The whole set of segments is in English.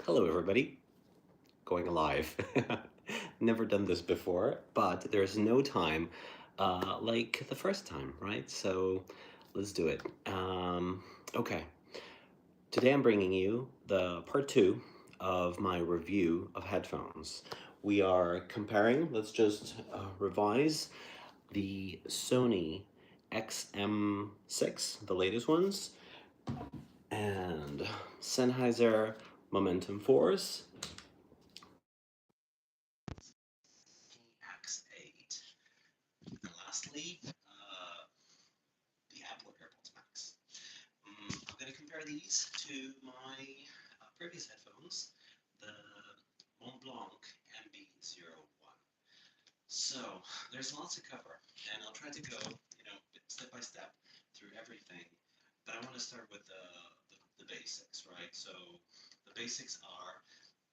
Hello, everybody. Going live. Never done this before, but there's no time like the first time, right? So let's do it. Okay. Today I'm bringing you the part two of my review of headphones. We are comparing, let's just revise the Sony XM6, the latest ones, and Sennheiser Momentum Force Px8. And lastly, the Apple AirPods Max. I'm going to compare these to my previous headphones, the Montblanc MB01. So there's lots to cover, and I'll try to go, step by step through everything. But I want to start with the basics, right? So the basics are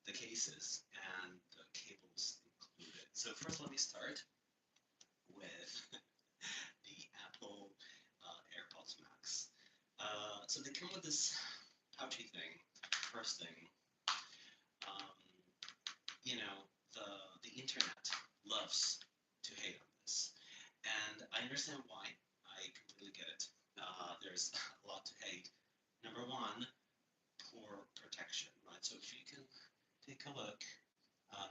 the cases and the cables included. So first, let me start with the Apple AirPods Max. So they come with this pouchy thing. First thing, um, the internet loves to hate on this, and I understand why. I completely get it. There's a lot to hate. Number one, poor protection, right? So if you can take a look,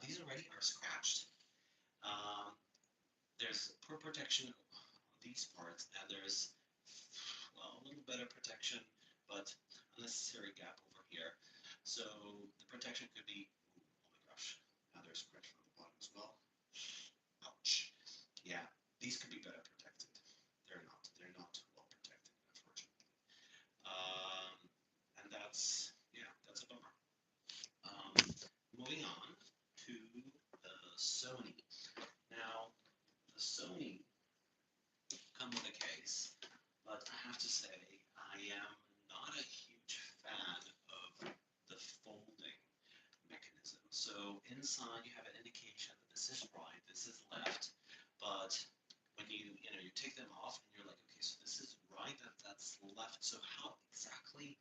these already are scratched. Um, there's poor protection on these parts, and there's a little better protection, but unnecessary gap over here. So the protection could be, oh my gosh, now there's scratch from the bottom as well. Ouch. Yeah, these could be better protected. They're not. They're not well protected, unfortunately. Um, and that's a bummer. Um, Moving on to the Sony. Now, the Sony come with a case, but I have to say I am not a huge fan of the folding mechanism. So inside you have an indication that this is right, this is left, but when you take them off and you're like, okay, so this is right, that's left. So how exactly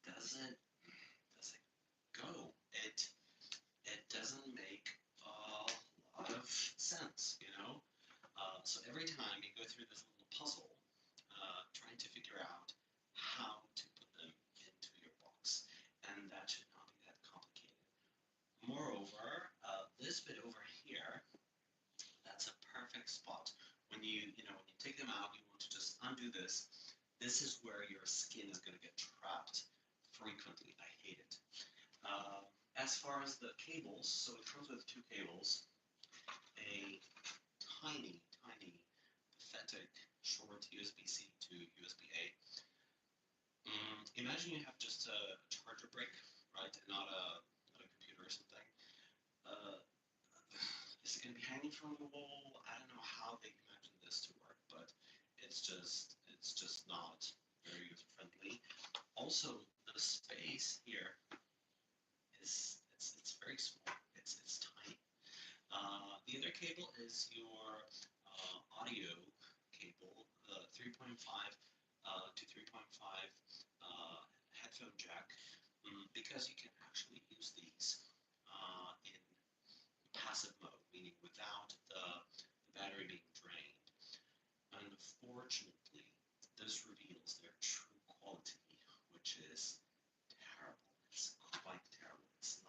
does it go? It doesn't make a lot of sense. So every time you go through this little puzzle, trying to figure out how to put them into your box, and that should not be that complicated. Moreover, this bit over here, that's a perfect spot. When you take them out, you want to just undo this. This is where your skin is going to get trapped frequently. I hate it. As far as the cables, so it comes with two cables, a tiny, pathetic short USB-C to USB-A. Imagine you have just a charger brick, right, not a computer or something. Uh, is it going to be hanging from the wall? I don't know how they imagine this to work, but it's just not very user friendly. Also, the space here it's very small. It's tiny. The other cable is your audio cable, the 3.5 to 3.5 headphone jack, because you can actually use these in passive mode, meaning without the battery being drained. Unfortunately, this reveals their true quality, which is terrible. It's quite terrible. It's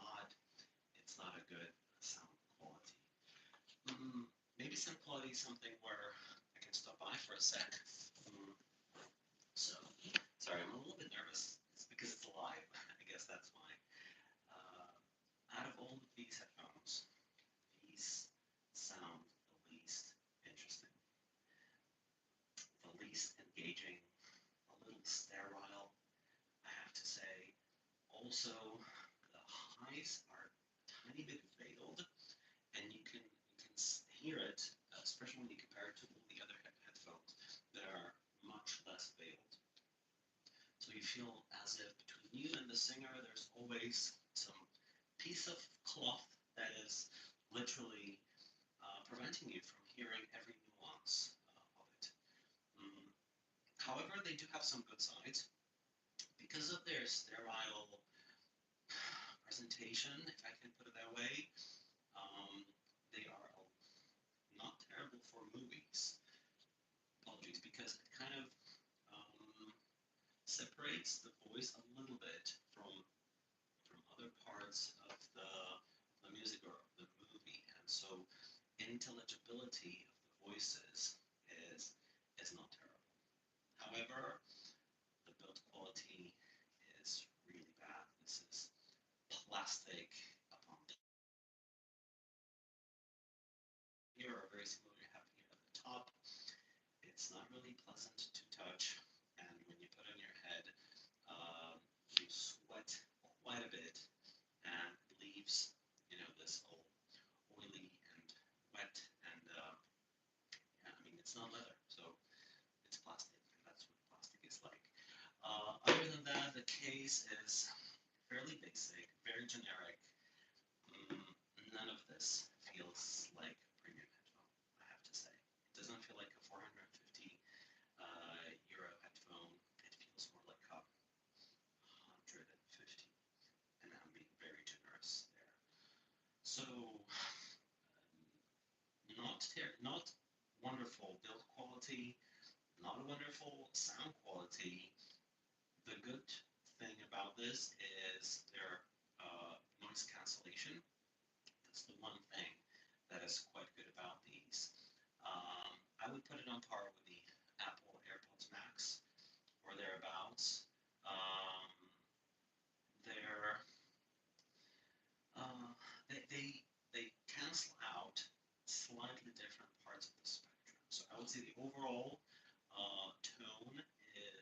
not a good sound quality. Maybe sound quality is something where I can stop by for a sec. Mm, so, sorry, I'm a little bit nervous. It's because it's live. I guess that's why. Out of all of these headphones, these sound the least interesting, the least engaging, a little sterile, I have to say. Also, the highs are a tiny bit veiled, and you can hear it, especially when you compare it to all the other headphones that are much less veiled. So you feel as if between you and the singer, there's always some piece of cloth that is literally preventing you from hearing every nuance of it. Mm. However, they do have some good sides. Because of their sterile experimentation, if I can put it that way. They are not terrible for movies. Apologies, because it kind of separates the voice a little bit from other parts of the music or the movie, and so intelligibility of the voices is not terrible. However, the build quality is really bad. This is plastic upon here are very similar to have here at the top. It's not really pleasant to touch, and when you put it on your head, you sweat quite a bit, and it leaves this all oily and wet, and yeah, I mean it's not leather, so it's plastic, and that's what plastic is like. Other than that, the case is fairly basic, very generic. None of this feels like a premium headphone, I have to say. It doesn't feel like a 450 euro headphone. It feels more like a 150, and I'm being very generous there. So, not wonderful build quality, not a wonderful sound quality. The good thing about this is their noise cancellation. That's the one thing that is quite good about these. I would put it on par with the Apple AirPods Max or thereabouts. Um, they're they cancel out slightly different parts of the spectrum. So I would say the overall tone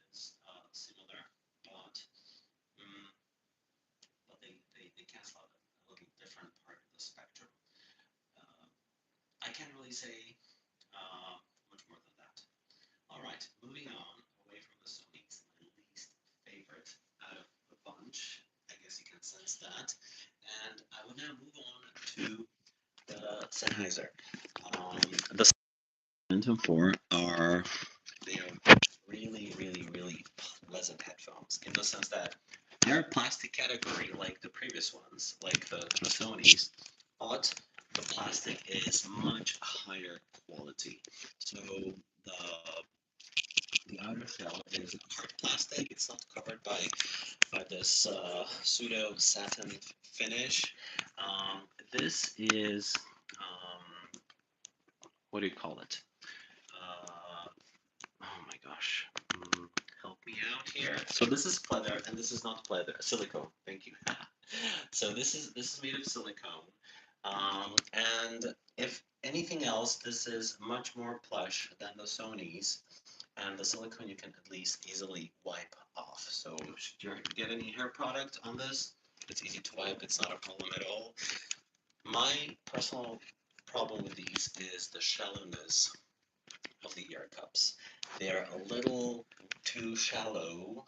is similar, but um, they cancel out a little different part of the spectrum. Uh, I can't really say much more than that. All right, moving on away from the Sony's, my least favorite out of the bunch. I guess you can sense that. And I will now move on to the Sennheiser. The Phantom 4 are they are really, really, really pleasant headphones in the sense that they're a plastic category like the previous ones, like the Sony's, but the plastic is much higher quality. So the outer shell is hard plastic. It's not covered by this pseudo satin finish. This is what do you call it? Oh my gosh. Help me out here. So this is pleather, and this is not pleather. Silicone. Thank you. So this is made of silicone, and if anything else, this is much more plush than the Sony's, and the silicone you can at least easily wipe off. So should you get any hair product on this, it's easy to wipe. It's not a problem at all. My personal problem with these is the shallowness of the ear cups. They're a little too shallow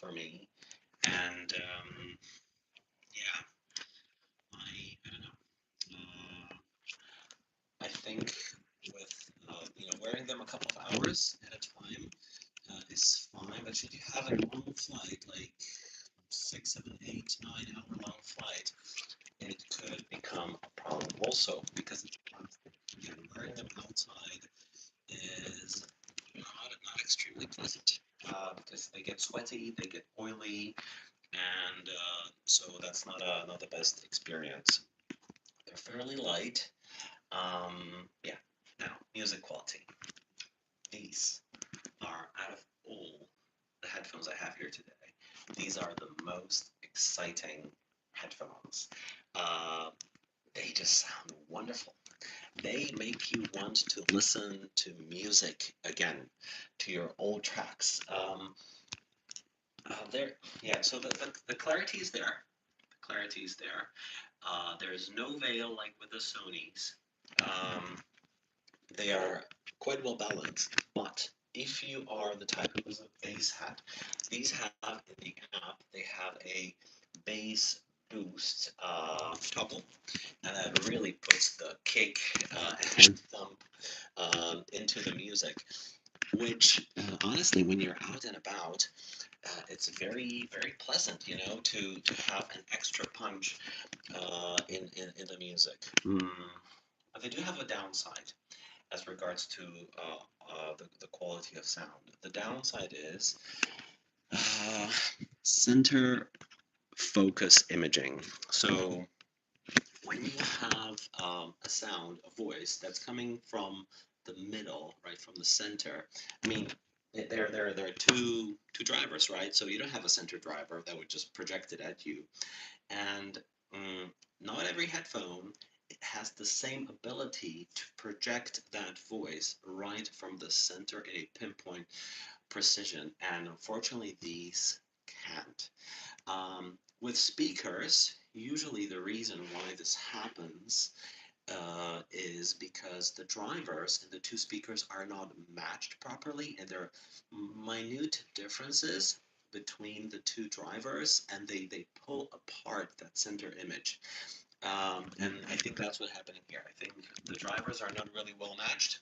for me, and yeah, I don't know. I think with wearing them a couple of hours at a time is fine. But should you have a long flight, like 6, 7, 8, 9 hour long flight, it could become a problem also because wearing them outside is not extremely pleasant because they get sweaty, they get oily, and so that's not the best experience. They're fairly light. Yeah. Now, music quality. These are out of all the headphones I have here today. These are the most exciting headphones. They just sound wonderful. They make you want to listen to music again, to your old tracks. Yeah, so the clarity is there. The clarity is there. There's no veil like with the Sonys. Um, they are quite well balanced, but if you are the type who is a bass hat, these have in the app, they have a bass boost toggle, and that really puts the kick and thump into the music. which honestly, when you're out and about, it's very, very pleasant, to have an extra punch in the music. But they do have a downside as regards to the quality of sound. The downside is uh, center focus imaging. So when you have a sound, a voice that's coming from the middle, right, from the center, I mean, there are two drivers, right? So you don't have a center driver that would just project it at you, and not every headphone has the same ability to project that voice right from the center in a pinpoint precision, and unfortunately, these can't. With speakers, usually the reason why this happens is because the drivers in the two speakers are not matched properly, and there are minute differences between the two drivers, and they pull apart that center image. And I think that's what happened here. I think the drivers are not really well matched,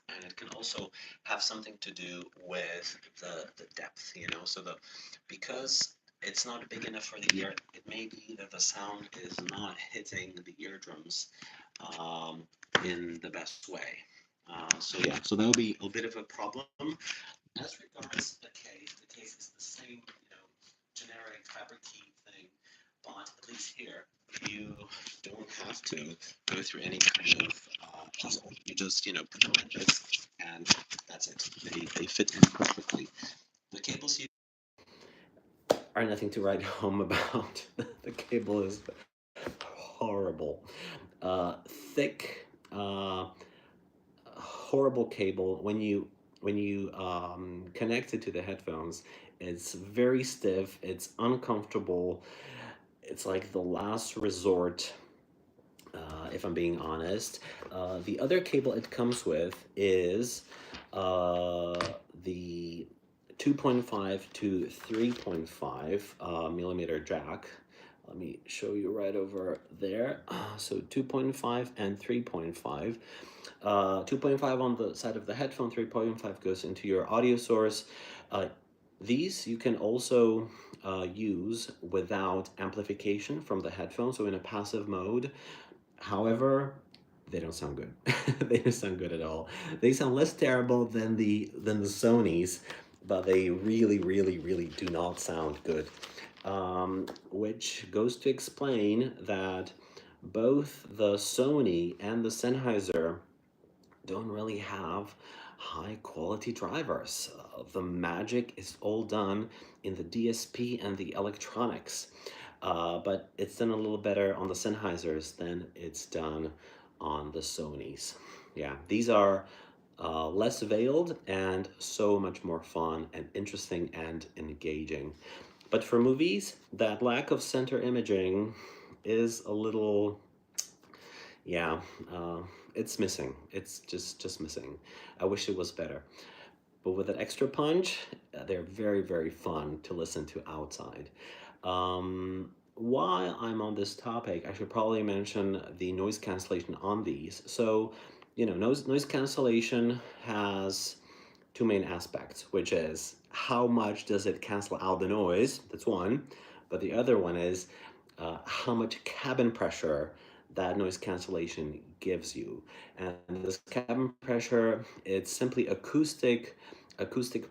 and it can also have something to do with the depth, so because it's not big enough for the ear, it may be that the sound is not hitting the eardrums um, in the best way. So yeah, so that would be a bit of a problem. As regards the case is the same, generic fabric-y thing, but at least here you don't have to go through any kind of puzzle. You just, put them like this, and that's it. They fit in perfectly. The cables you are nothing to write home about. The cable is horrible. Thick, horrible cable. When you connect it to the headphones, it's very stiff. It's uncomfortable. It's like the last resort. If I'm being honest, the other cable it comes with is the 2.5 to 3.5 millimeter jack. Let me show you right over there. So 2.5 and 3.5. 2.5 on the side of the headphone, 3.5 goes into your audio source. These you can also use without amplification from the headphone, so in a passive mode. However, they don't sound good. They don't sound good at all. They sound less terrible than the Sonys, but they really, really, really do not sound good. Which goes to explain that both the Sony and the Sennheiser don't really have high quality drivers. The magic is all done in the DSP and the electronics, but it's done a little better on the Sennheisers than it's done on the Sonys. Yeah, these are less veiled and so much more fun and interesting and engaging. But for movies, that lack of center imaging is a little, yeah, it's missing. It's just missing. I wish it was better. But with that extra punch, they're very, very fun to listen to outside. While I'm on this topic, I should probably mention the noise cancellation on these. So, noise cancellation has two main aspects, which is how much does it cancel out the noise? That's one. But the other one is how much cabin pressure that noise cancellation gives you. And this cabin pressure, it's simply acoustic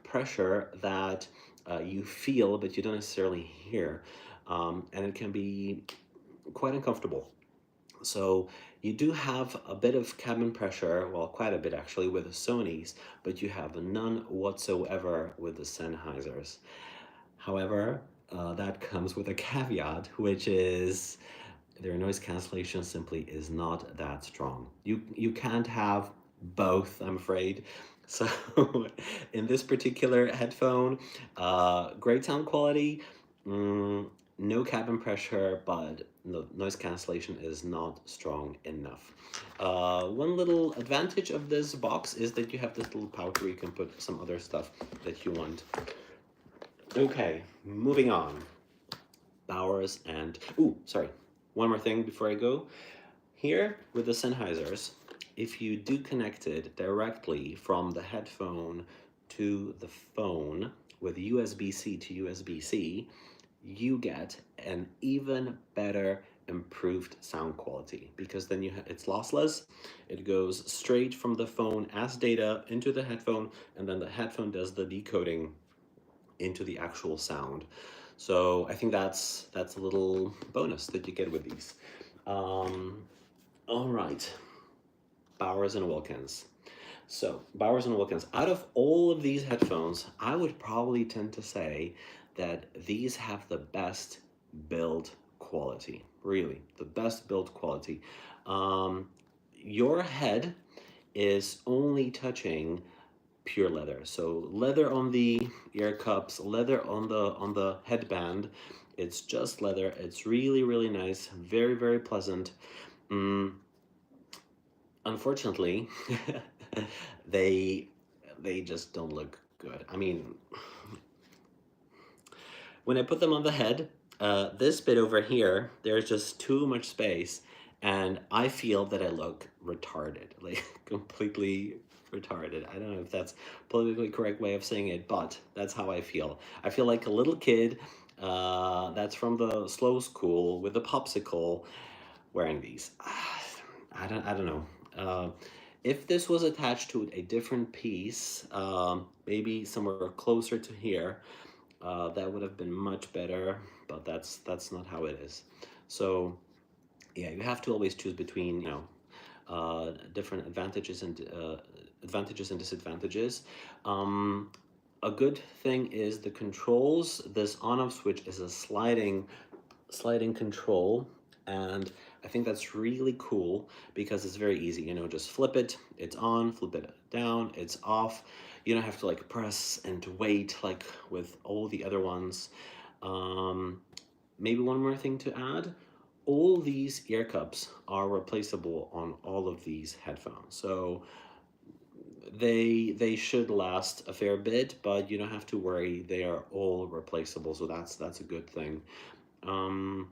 pressure that you feel but you don't necessarily hear. And it can be quite uncomfortable. So you do have a bit of cabin pressure, well, quite a bit actually, with the Sonys, but you have none whatsoever with the Sennheisers. However, that comes with a caveat, which is their noise cancellation simply is not that strong. You can't have both, I'm afraid. So in this particular headphone, great sound quality, no cabin pressure, but the noise cancellation is not strong enough. One little advantage of this box is that you have this little pouch where you can put some other stuff that you want. Okay, moving on. Bowers and... Ooh, sorry. One more thing before I go. Here, with the Sennheisers, if you do connect it directly from the headphone to the phone with USB-C to USB-C, you get an even better improved sound quality, because then it's lossless. It goes straight from the phone as data into the headphone, and then the headphone does the decoding into the actual sound. So I think that's a little bonus that you get with these. All right, Bowers and Wilkins. So, Bowers and Wilkins, out of all of these headphones, I would probably tend to say that these have the best build quality. Really, the best build quality. Um, your head is only touching pure leather. So leather on the ear cups, leather on the headband. It's just leather. It's really, really nice. Very, very pleasant. Mm, Unfortunately, they they just don't look good. I mean, when I put them on the head, this bit over here, there's just too much space, and I feel that I look retarded, like completely retarded. I don't know if that's politically correct way of saying it, but that's how I feel. I feel like a little kid that's from the slow school with a popsicle wearing these. I don't know. If this was attached to a different piece, maybe somewhere closer to here, that would have been much better. But that's not how it is. So yeah, you have to always choose between different advantages and disadvantages. Um, a good thing is the controls. This on-off switch is a sliding control, and I think that's really cool because it's very easy. Just flip it, it's on, flip it down, it's off. You don't have to like press and wait like with all the other ones. um, Maybe one more thing to add: all these ear cups are replaceable on all of these headphones, so they should last a fair bit, but you don't have to worry, they are all replaceable, so that's a good thing. um,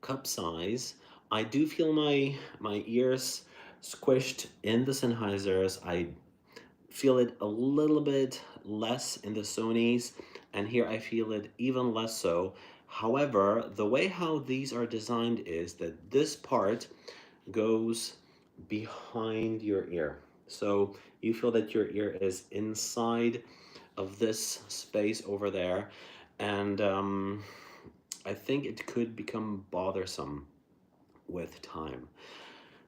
Cup size, I do feel my ears squished in the Sennheisers. I feel it a little bit less in the Sonys, and here I feel it even less so. However, the way how these are designed is that this part goes behind your ear. So you feel that your ear is inside of this space over there, and I think it could become bothersome with time.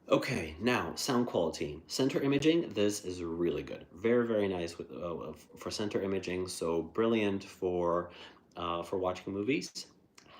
Okay, now sound quality. Center imaging, this is really good. Very, very nice for center imaging, so brilliant for watching movies.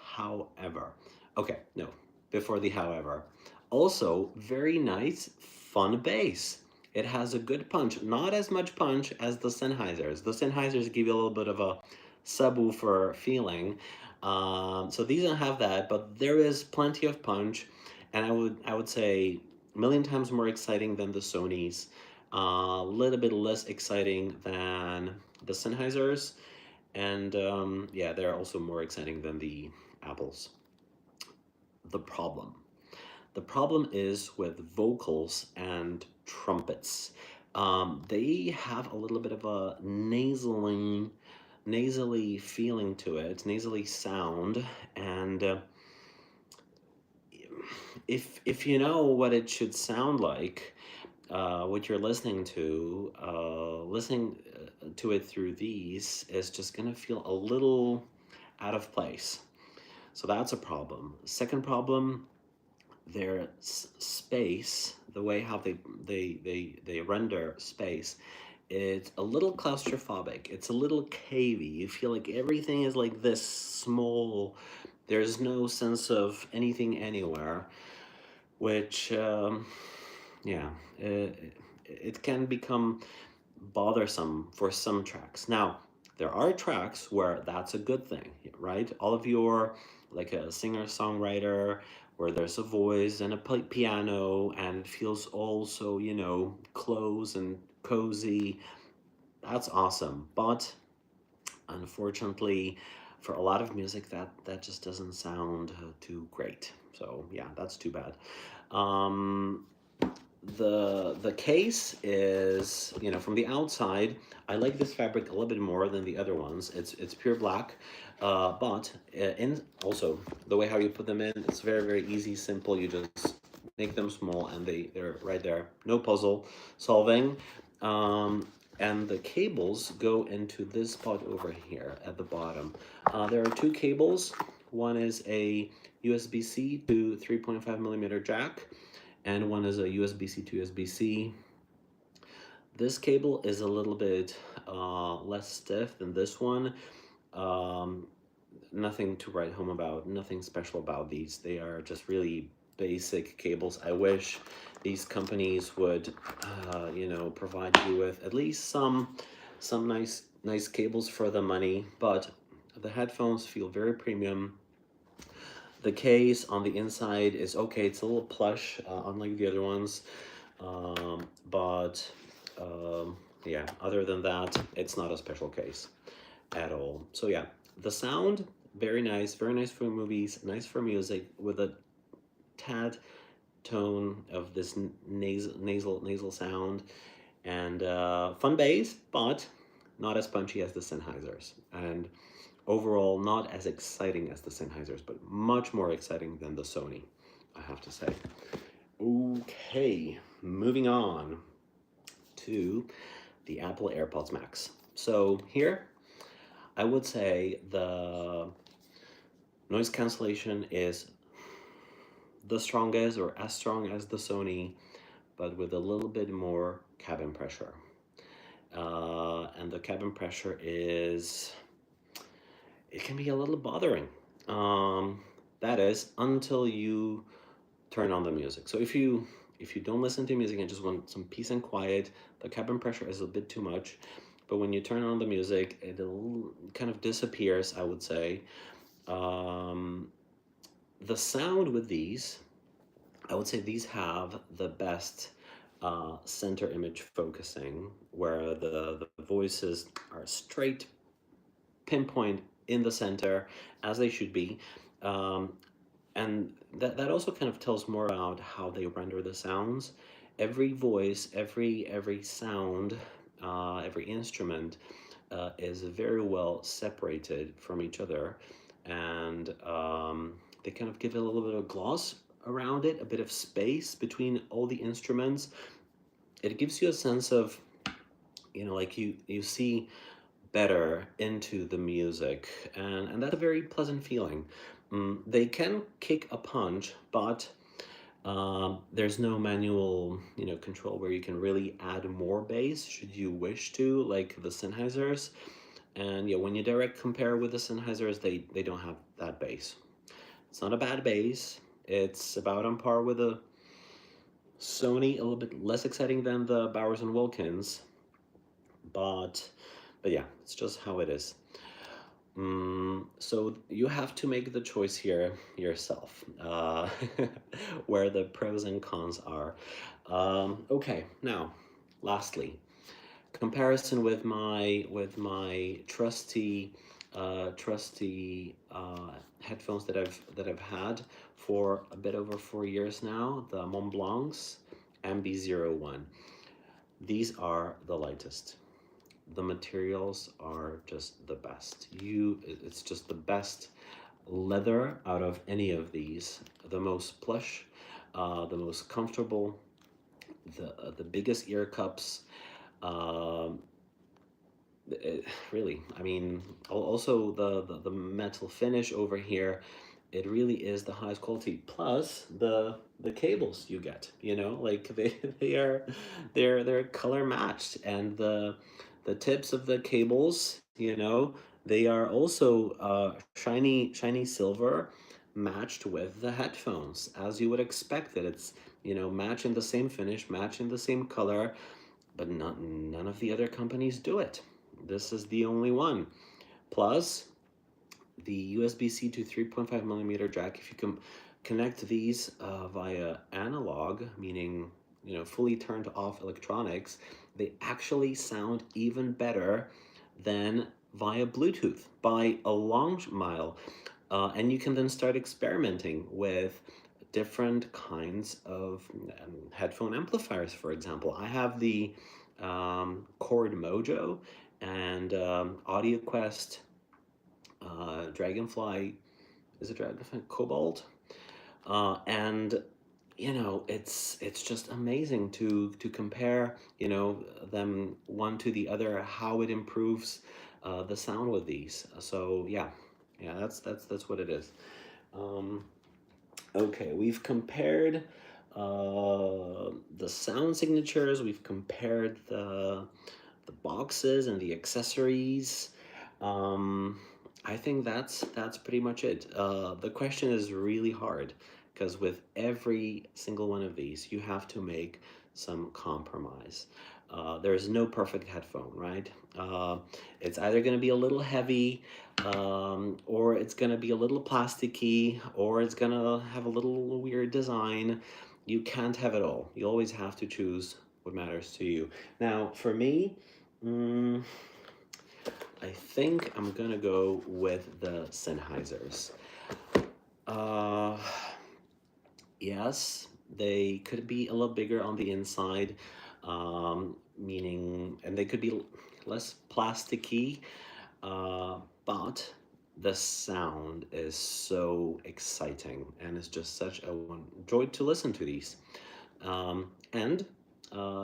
However, okay, no, before the however. Also, very nice, fun bass. It has a good punch, not as much punch as the Sennheisers. The Sennheisers give you a little bit of a subwoofer feeling. So these don't have that, but there is plenty of punch, and I would say a million times more exciting than the Sonys. A little bit less exciting than the Sennheisers, and yeah, they're also more exciting than the Apples. The problem. The problem is with vocals and trumpets. They have a little bit of a nasally feeling to it, nasally sound, and if you know what it should sound like, what you're listening to it through these is just gonna feel a little out of place. So that's a problem. Second problem, their space, the way how they render space, it's a little claustrophobic. It's a little cavey. You feel like everything is like this small. There's no sense of anything anywhere, which yeah, it can become bothersome for some tracks. Now, there are tracks where that's a good thing, right? All of your, like a singer-songwriter, where there's a voice and a piano, and it feels also, close and cozy. That's awesome. But unfortunately, for a lot of music, that just doesn't sound too great. So yeah, that's too bad. Um, the case is, you know, from the outside, I like this fabric a little bit more than the other ones. It's pure black, but in also the way how you put them in, it's very easy, simple. You just make them small and they're right there. No puzzle solving. And the cables go into this spot over here at the bottom. There are two cables. One is a USB-C to 3.5 millimeter jack, and one is a USB-C to USB-C. This cable is a little bit less stiff than this one. Um, Nothing to write home about, nothing special about these. They are just really basic cables. I wish these companies would, you know, provide you with at least some nice cables for the money, but the headphones feel very premium. The case on the inside is okay. It's a little plush, unlike the other ones. But yeah, other than that, it's not a special case at all. So yeah, the sound, very nice for movies, nice for music, with a tad tone of this nasal sound, and fun bass, but not as punchy as the Sennheisers, and overall not as exciting as the Sennheisers, but much more exciting than the Sony, I have to say. Okay, moving on to the Apple AirPods Max. So here, I would say the noise cancellation is the strongest, or as strong as the Sony, but with a little bit more cabin pressure. And the cabin pressure is, it can be a little bothering. That is, until you turn on the music. So if you don't listen to music and just want some peace and quiet, the cabin pressure is a bit too much. But when you turn on the music, it kind of disappears, I would say. The sound with these, I would say these have the best center image focusing, where the voices are straight, pinpoint in the center, as they should be. And that also kind of tells more about how they render the sounds. Every voice, every sound, every instrument is very well separated from each other, and they kind of give it a little bit of gloss around it, a bit of space between all the instruments. It gives you a sense of, you know, like you see better into the music, and that's a very pleasant feeling. They can kick a punch, but there's no manual, you know, control where you can really add more bass should you wish to, like the Sennheisers. And yeah, when you direct compare with the Sennheisers, they don't have that bass. It's not a bad bass. It's about on par with the Sony, a little bit less exciting than the Bowers and Wilkins, but yeah, it's just how it is. So you have to make the choice here yourself, where the pros and cons are. Okay, now, lastly, comparison with my trusty headphones that I've had for a bit over 4 years now, the Montblancs MB01. These are the lightest. The materials are just the best. It's just the best leather out of any of these. The most plush, the most comfortable, the biggest ear cups. Really, I mean, also the metal finish over here, it really is the highest quality. Plus the cables you get, you know, like they're color matched, and the tips of the cables, you know, they are also shiny silver, matched with the headphones, as you would expect it. It's, you know, matching the same finish, matching the same color, but none of the other companies do it. This is the only one. Plus, the USB-C to 3.5 millimeter jack, if you can connect these via analog, meaning, you know, fully turned off electronics, they actually sound even better than via Bluetooth by a long mile. And you can then start experimenting with different kinds of headphone amplifiers. For example, I have the Chord Mojo and Audio Quest Dragonfly. Is it Dragonfly Cobalt? And you know, it's just amazing to compare, you know, them one to the other, how it improves the sound with these. So yeah, yeah, that's what it is. Um, okay, we've compared the sound signatures. We've compared the boxes and the accessories. Um, I think that's pretty much it. The question is really hard because with every single one of these, you have to make some compromise. There's no perfect headphone, right? It's either going to be a little heavy, or it's going to be a little plasticky, or it's going to have a little weird design. You can't have it all. You always have to choose what matters to you. Now, for me, Mm, I think I'm gonna go with the Sennheisers. Uh, yes, they could be a little bigger on the inside, meaning, and they could be less plasticky, but the sound is so exciting and it's just such a joy to listen to these. And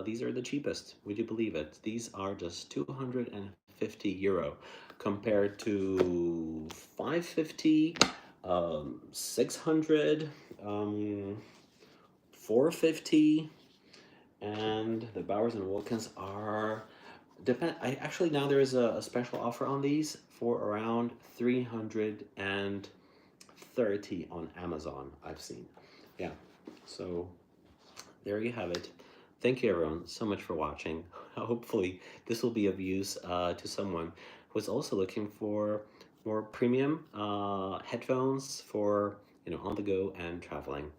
these are the cheapest. Would you believe it? These are just 250 euro compared to 550, 600, 450, and the Bowers and Wilkins are depend. I actually now there is a special offer on these for around 330 on Amazon. I've seen, yeah. So there you have it. Thank you everyone so much for watching. Hopefully this will be of use to someone who is also looking for more premium headphones for, you know, on the go and traveling.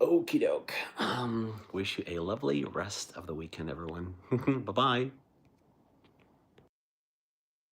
Okie doke. Wish you a lovely rest of the weekend, everyone. Bye bye.